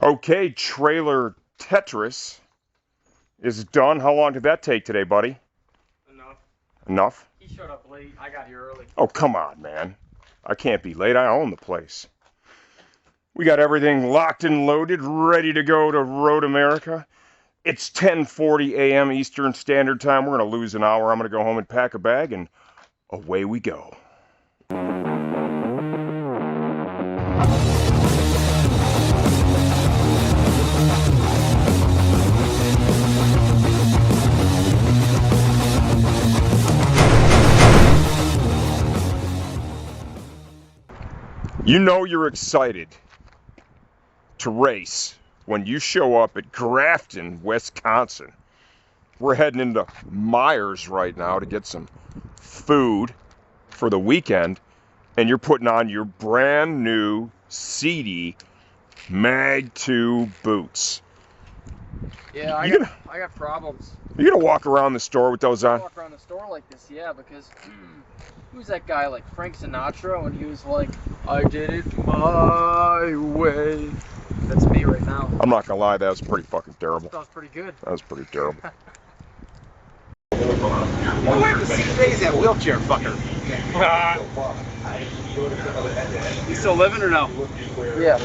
Okay, trailer Tetris is done. How long did that take today, buddy? Enough. Enough? He showed up late. I got here early. Oh, come on, man. I can't be late. I own the place. We got everything locked and loaded, ready to go to Road America. It's 10:40 a.m. Eastern Standard Time. We're going to lose an hour. I'm going to go home and pack a bag, and away we go. You know you're excited to race when you show up at Grafton, Wisconsin. We're heading into Myers right now to get some food for the weekend, and you're putting on your brand new seedy Mag 2 boots. Yeah, I got problems. You gonna walk around the store with those on? Walk around the store like this, yeah, because who's that guy like Frank Sinatra when he was like, I did it my way. That's me right now. I'm not gonna lie, that was pretty fucking terrible. That was pretty good. That was pretty terrible. Well, wait to see today's that wheelchair fucker. You still living or no? Yeah.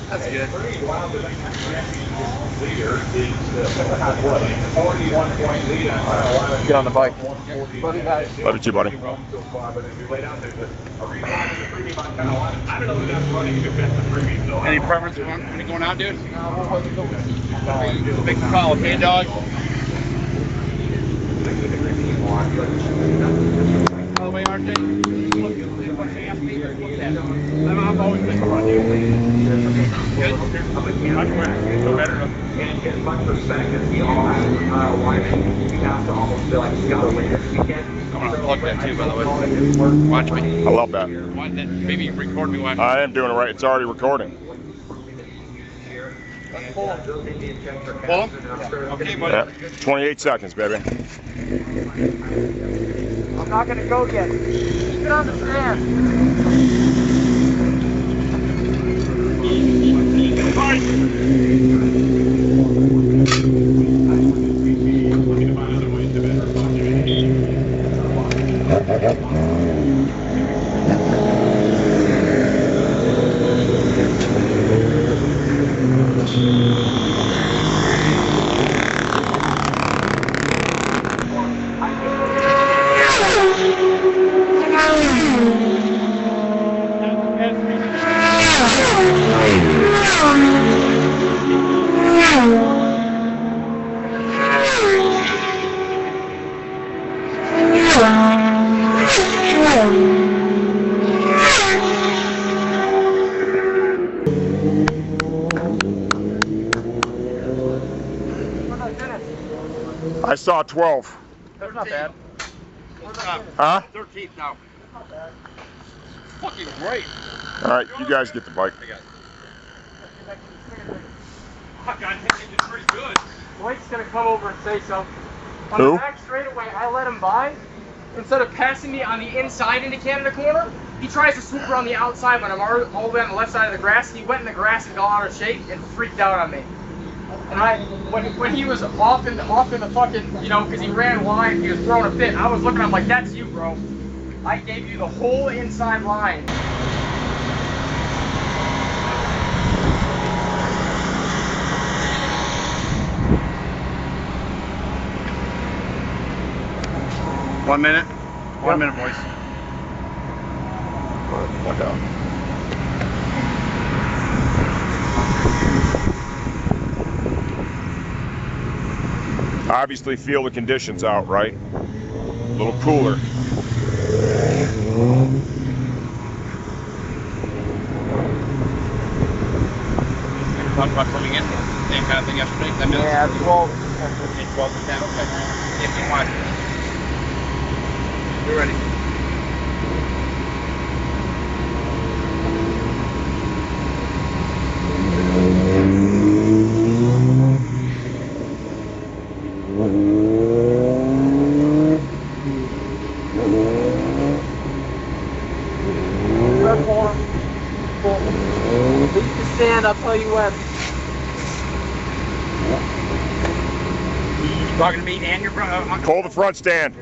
That's good. Get on the bike. Love you too, buddy. Any preference when you're going out, dude? Big call, okay, dog? By the way, RJ, I've always been around you. Good? No better. And in my perspective, you all have you have to almost feel like you got to win this weekend. I'm going to plug that too, by the way. Watch me. I love that. Maybe record me watching. I am doing it right. It's already recording. Pull him? Okay, buddy. Yeah. 28 seconds, baby. I'm not gonna go yet. Keep it on the stand. I saw 12. That's not bad. Huh? 13th now. Fucking great. All right, you guys get the bike. Fuck, I think you did pretty good. Blake's gonna come over and say so. On Who? the back straightaway, I let him by. Instead of passing me on the inside into Canada corner, he tries to swoop around the outside when I'm all the way on the left side of the grass. He went in the grass and got out of shape and freaked out on me. And when he was off in the fucking, you know, because he ran wide, he was throwing a fit. I was looking at him like, that's you, bro. I gave you the whole inside line. One minute. 1 minute, boys. Look out. Obviously feel the conditions out, right? A little cooler. Talked about coming in. Same kind of thing yesterday. 10 minutes. Yeah, 12. 12 to 10. Okay. If you want. You're ready. Red corner. people. Leave the stand, I'll tell you when. You talking to me and your brother? Call the front stand.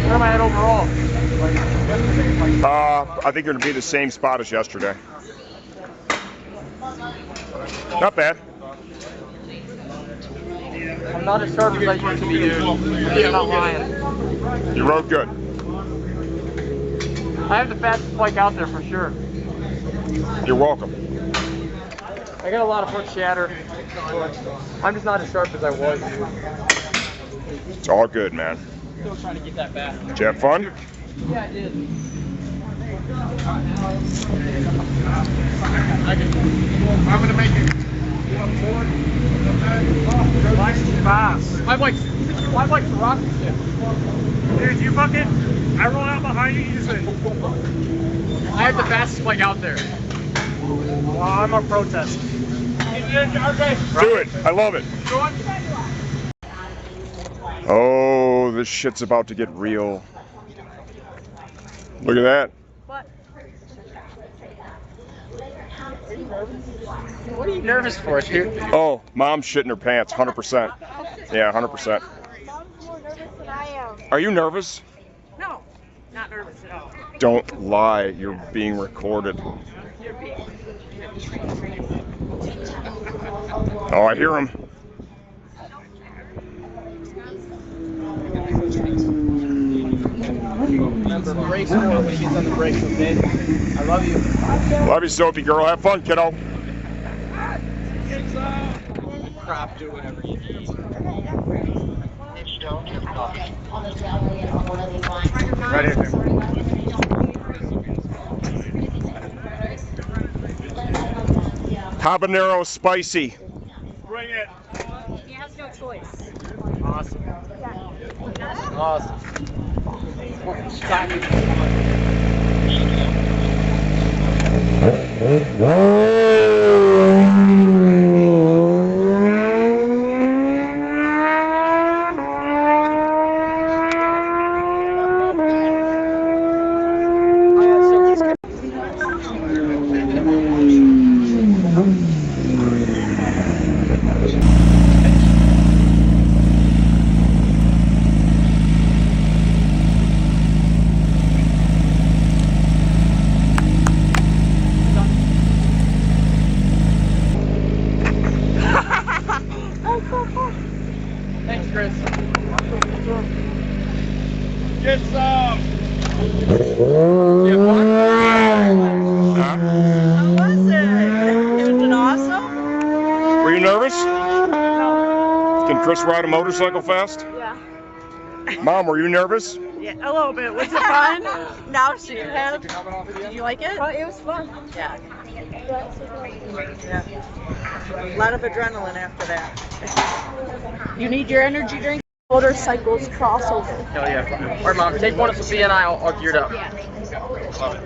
Where am I at overall? I think you're going to be the same spot as yesterday. Not bad. I'm not as sharp as I used to be, dude. I'm not lying. You rode good. I have the fastest bike out there for sure. You're welcome. I got a lot of foot shatter. I'm just not as sharp as I was, dude. It's all good, man. Still trying to get that back. Did you have fun? Yeah, I did. I'm gonna make it. Fast. My bike's a rocket ship. Dude, you fucking. I roll out behind you. You just. I have the fastest bike out there. Well, I'm a protest. Do it. I love it. Oh, this shit's about to get real. Look at that. What? What are you nervous for, dude? Oh, mom's shitting her pants, 100%. Yeah, 100%. Mom's more nervous than I am. Are you nervous? No, not nervous at all. Don't lie, you're being recorded. Oh, I hear him. Remember, brace forward when he gets on the brakes, okay? I love you. Love you, Sophie girl. Have fun, kiddo. Crap, do whatever you need. Right in there. Habanero spicy. Bring it. He has no choice. Awesome. Awesome. Thanks, Chris. Get some. How was it? Was it awesome? Were you nervous? Can Chris ride a motorcycle fast? Yeah. Mom, were you nervous? Yeah, a little bit. Was it fun? Now she has. Did you like it? Oh, it was fun. Yeah. A lot of adrenaline after that. You need your energy drink? Motorcycles crossover. Hell yeah. Alright, Mom, take one of Sophia and I'll geared up. Yeah. Love it.